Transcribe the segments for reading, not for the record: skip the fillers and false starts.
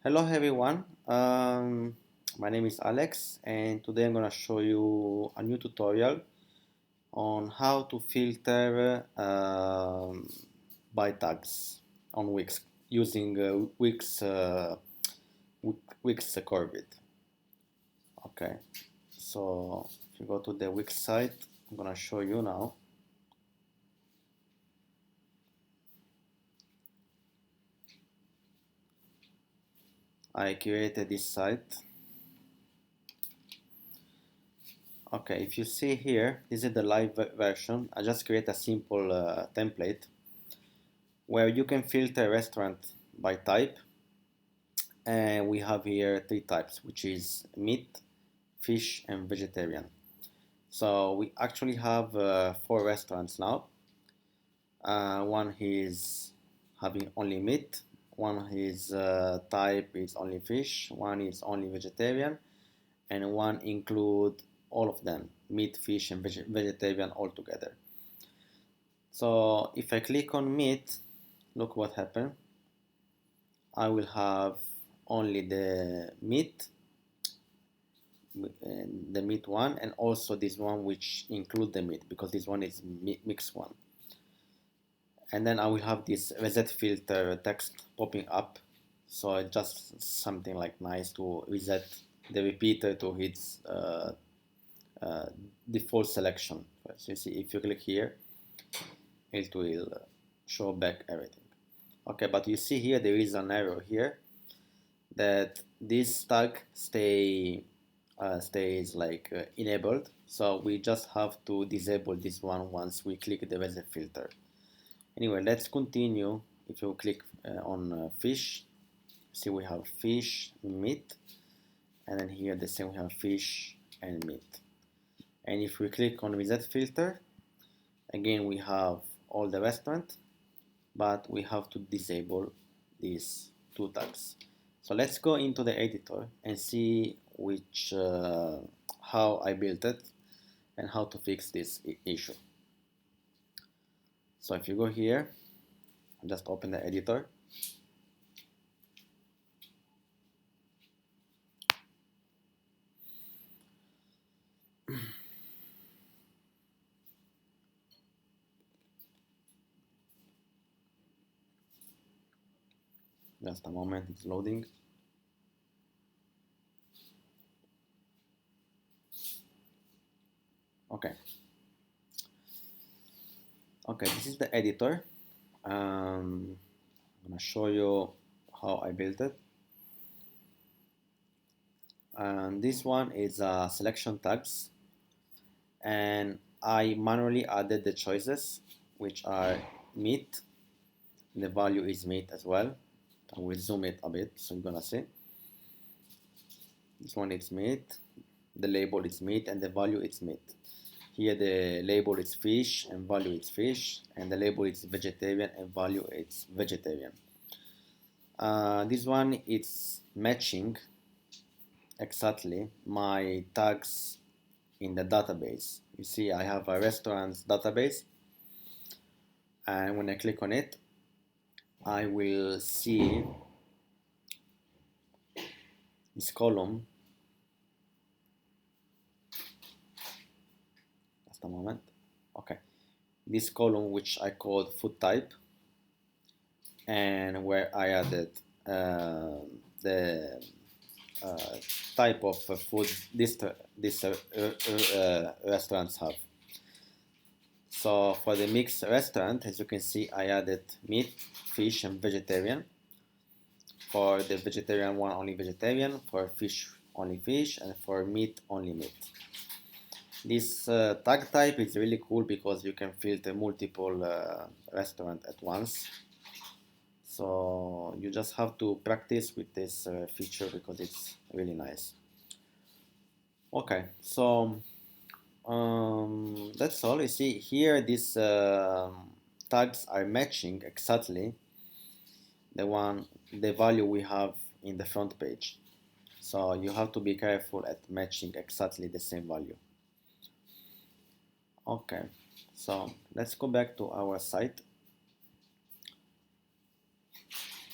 Hello everyone, my name is Alex and today I'm gonna show you a new tutorial on how to filter by tags on Wix using Wix Corbit. Okay, so if you go to the Wix site, I'm gonna show you now. I created this site. Okay, if you see here, this is the live version. I just create a simple template where you can filter restaurant by type, and we have here three types, which is meat, fish, and vegetarian. So we actually have four restaurants now. One is having only meat, one is type is only fish, one is only vegetarian, and one include all of them, meat, fish, and vegetarian all together. So if I click on meat, look what happened. I will have only the meat one, and also this one which include the meat, because this one is mixed one. And then I will have this reset filter text popping up, so it's just something like nice to reset the repeater to its uh, default selection. So you see, if you click here, it will show back everything. Okay, but you see here there is an error here that this tag stays like enabled, so we just have to disable this one once we click the reset filter. Anyway, let's continue. If you click on fish, see we have fish, meat, and then here the same we have fish and meat. And if we click on reset filter, again we have all the restaurant, but we have to disable these two tags. So let's go into the editor and see how I built it and how to fix this issue. So if you go here, just open the editor. Just a moment, it's loading. Okay. Okay, this is the editor. I'm gonna show you how I built it. And this one is selection tags, and I manually added the choices, which are meat. The value is meat as well. I will zoom it a bit so you're gonna see. This one is meat, the label is meat, and the value is meat. Here the label is fish and value is fish, and the label is vegetarian and value is vegetarian. This one is matching exactly my tags in the database. You see I have a restaurants database, and when I click on it, I will see this column. Just a moment. Okay, this column which I called food type, and where I added the type of food this restaurants have. So for the mixed restaurant, as you can see, I added meat, fish, and vegetarian. For the vegetarian one, only vegetarian. For fish, only fish, and for meat, only meat. This tag type is really cool because you can filter multiple restaurants at once. So you just have to practice with this feature because it's really nice. Okay, so that's all. You see here, these tags are matching exactly the value we have in the front page. So you have to be careful at matching exactly the same value. Okay, so let's go back to our site.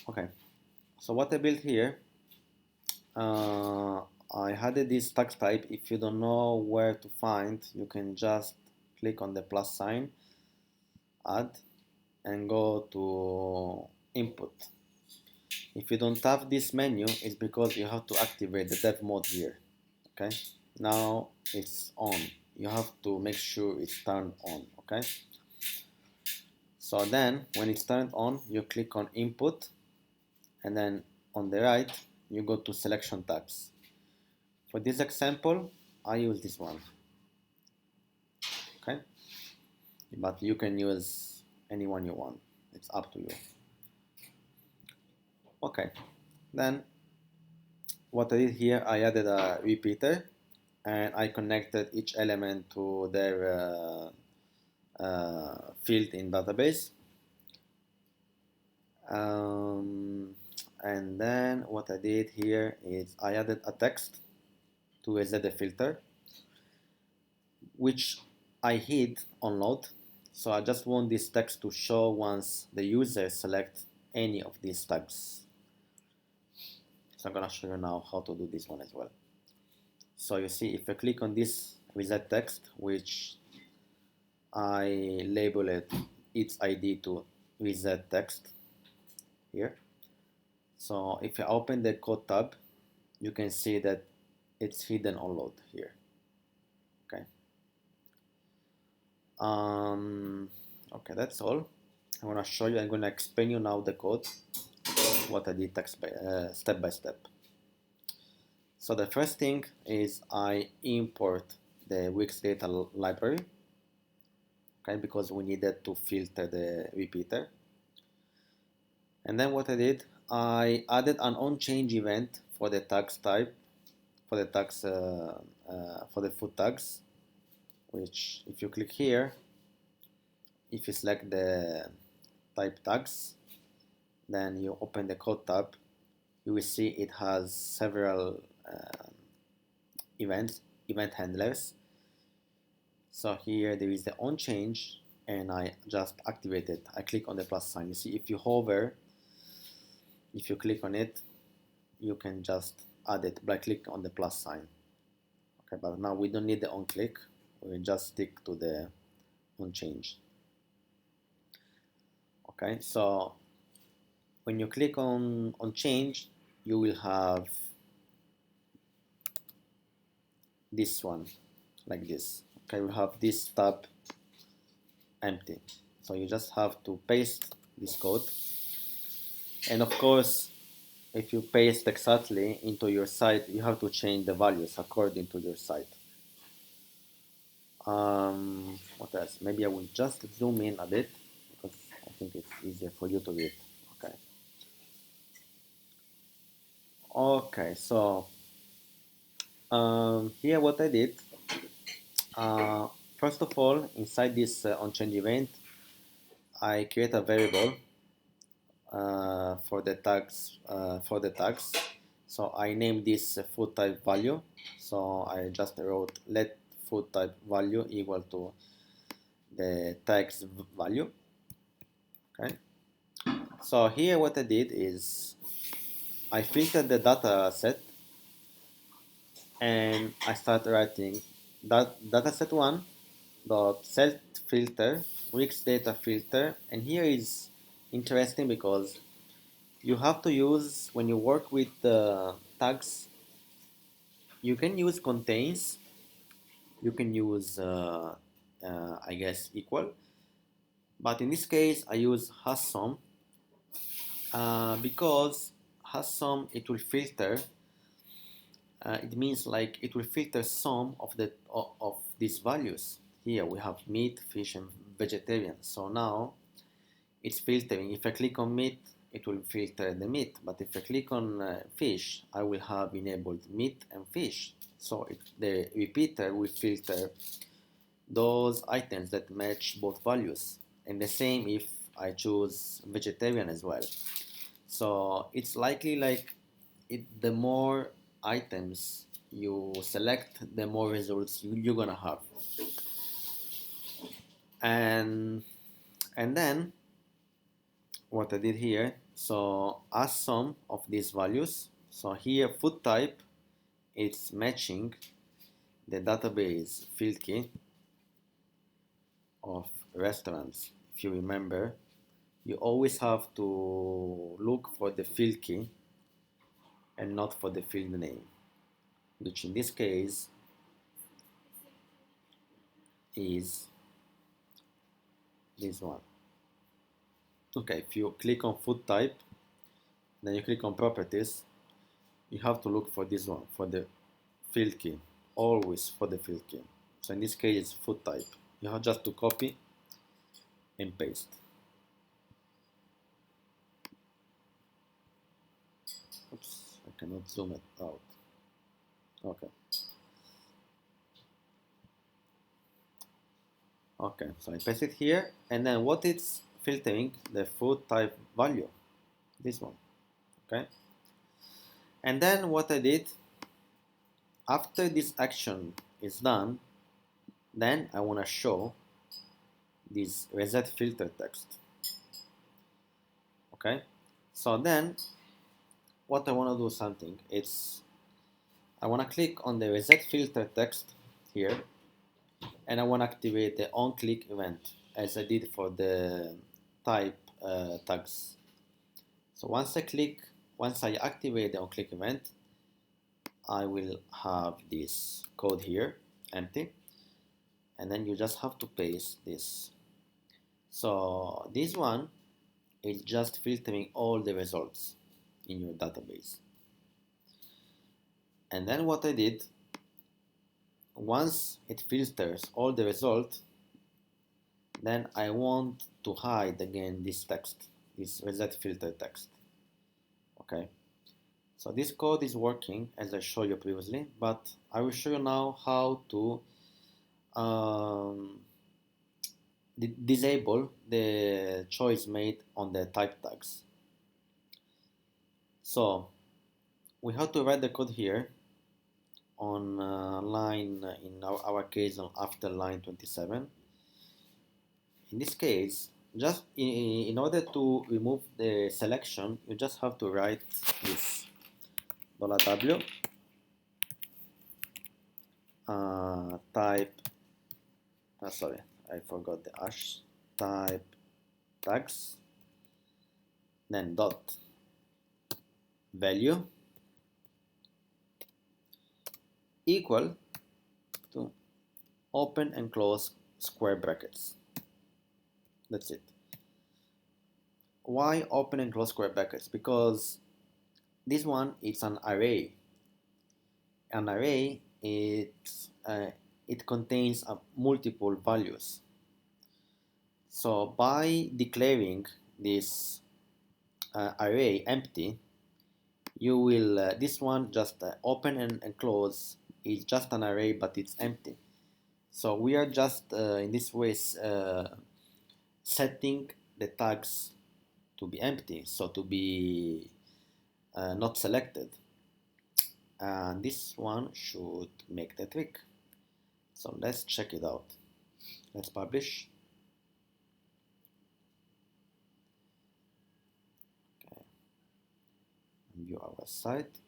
Okay, so what I built here I added this tax type. If you don't know where to find, you can just click on the plus sign, add, and go to input. If you don't have this menu, it's because you have to activate the dev mode here. Okay, now it's on. You have to make sure it's turned on. Okay, so then when it's turned on, you click on input, and then on the right you go to selection tabs. For this example, I use this one. Okay, but you can use any one you want. It's up to you. Okay, then what I did here, I added a repeater and I connected each element to their field in database. And then what I did here is I added a text to reset the filter, which I hid on load. So I just want this text to show once the user selects any of these tags. So I'm gonna show you now how to do this one as well. So you see, if I click on this reset text, which I label its ID to reset text here. So if you open the code tab, you can see that it's hidden on load here. Okay. Okay, that's all. I'm gonna show you. I'm gonna explain you now the code, what I did step by step. So the first thing is I import the Wix data library, okay, because we needed to filter the repeater. And then what I did, I added an onChange event for the tags type, for the tags, for the food tags, which if you click here, if you select the type tags, then you open the code tab, you will see it has several event handlers. So here there is the onChange, and I just activate it. I click on the plus sign. You see, if you hover, if you click on it, you can just add it by click on the plus sign. Okay, but now we don't need the on click. We will just stick to the onChange. Okay, so when you click on change, you will have this one like this. Okay, we have this tab empty. So you just have to paste this code. And of course, if you paste exactly into your site, you have to change the values according to your site. What else? Maybe I will just zoom in a bit because I think it's easier for you to read. Okay. Okay, so here what I did, first of all, inside this onChange event, I create a variable for the tags. So I named this food type value. So I just wrote let food type value equal to the tags value. Okay. So here what I did is I filtered the data set and I start writing that dataset one dot set filter Wix data filter, and here is interesting because you have to use, when you work with tags, you can use contains, you can use I guess equal, but in this case I use has some because has some, it will filter, it means like it will filter some of these values. Here we have meat, fish, and vegetarian. So now it's filtering. If I click on meat, it will filter the meat. But if I click on fish, I will have enabled meat and fish. So the repeater will filter those items that match both values. And the same if I choose vegetarian as well. So it's likely like the more items you select, the more results you're gonna have. And then what I did here, so as sum of these values, So here food type, it's matching the database field key of restaurants. If you remember, you always have to look for the field key and not for the field name, which in this case is this one. Okay, if you click on food type, then you click on properties, you have to look for this one, for the field key, always for the field key. So in this case, it's food type. You have just to copy and paste. Oops, I cannot zoom it out. Okay. Okay, so I paste it here, and then what it's filtering, the food type value, this one. Okay. And then what I did, after this action is done, then I want to show this reset filter text. Okay, so then what I want to do something, it's I want to click on the reset filter text here, and I want to activate the on click event as I did for the type tags. So once I activate the on click event, I will have this code here empty, and then you just have to paste this. So this one is just filtering all the results in your database. And then what I did, once it filters all the results, then I want to hide again this text, this reset filter text. Okay, so this code is working as I showed you previously, but I will show you now how to disable the choice made on the type tags. So we have to write the code here on line, in our case, on after line 27. In this case, just in order to remove the selection, you just have to write this $w type, sorry, I forgot the hash, type tags, then dot value equal to open and close square brackets. That's it. Why open and close square brackets? Because this one is an array. An array, it contains multiple values. So by declaring this array empty, you will this one just open and close is just an array, but it's empty. So we are just in this way setting the tags to be empty, so to be not selected, and this one should make the trick. So let's check it out. Let's publish. Okay, and view our site.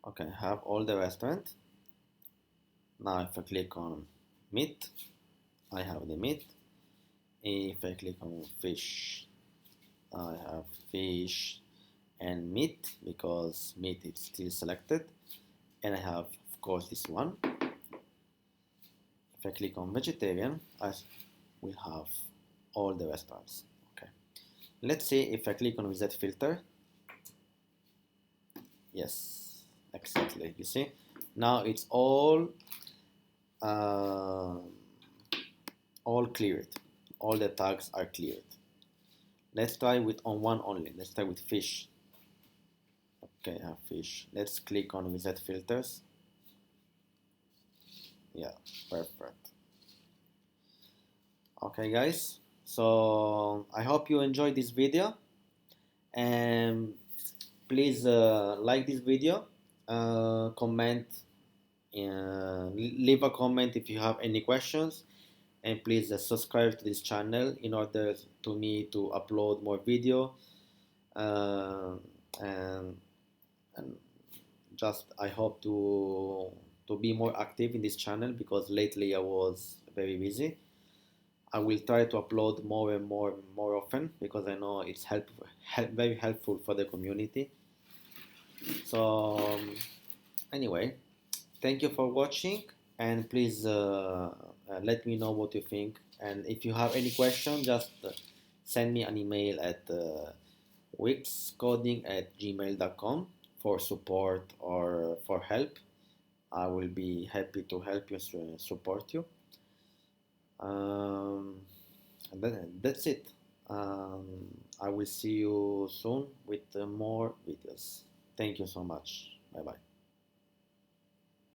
Okay, I have all the restaurant. Now if I click on meat, I have the meat. If I click on fish, I have fish and meat, because meat is still selected, and I have of course this one. If I click on vegetarian, I will have all the restaurants. Okay, let's see if I click on reset filter. Yes, exactly. You see, now it's all cleared. All the tags are cleared. Let's try with on one only. Let's try with fish. Okay, I have fish. Let's click on reset filters. Yeah, perfect. Okay, guys. So I hope you enjoyed this video, and please like this video, comment, leave a comment if you have any questions, and please subscribe to this channel in order to me to upload more video, uh, and and just I hope to be more active in this channel because lately I was very busy. I will try to upload more and more often because I know it's very helpful for the community. So anyway, thank you for watching, and please let me know what you think. And if you have any question, just send me an email at wixcoding@gmail.com for support or for help. I will be happy to help you, support you. Um, and that's it. Um, I will see you soon with more videos. Thank you so much. Bye bye.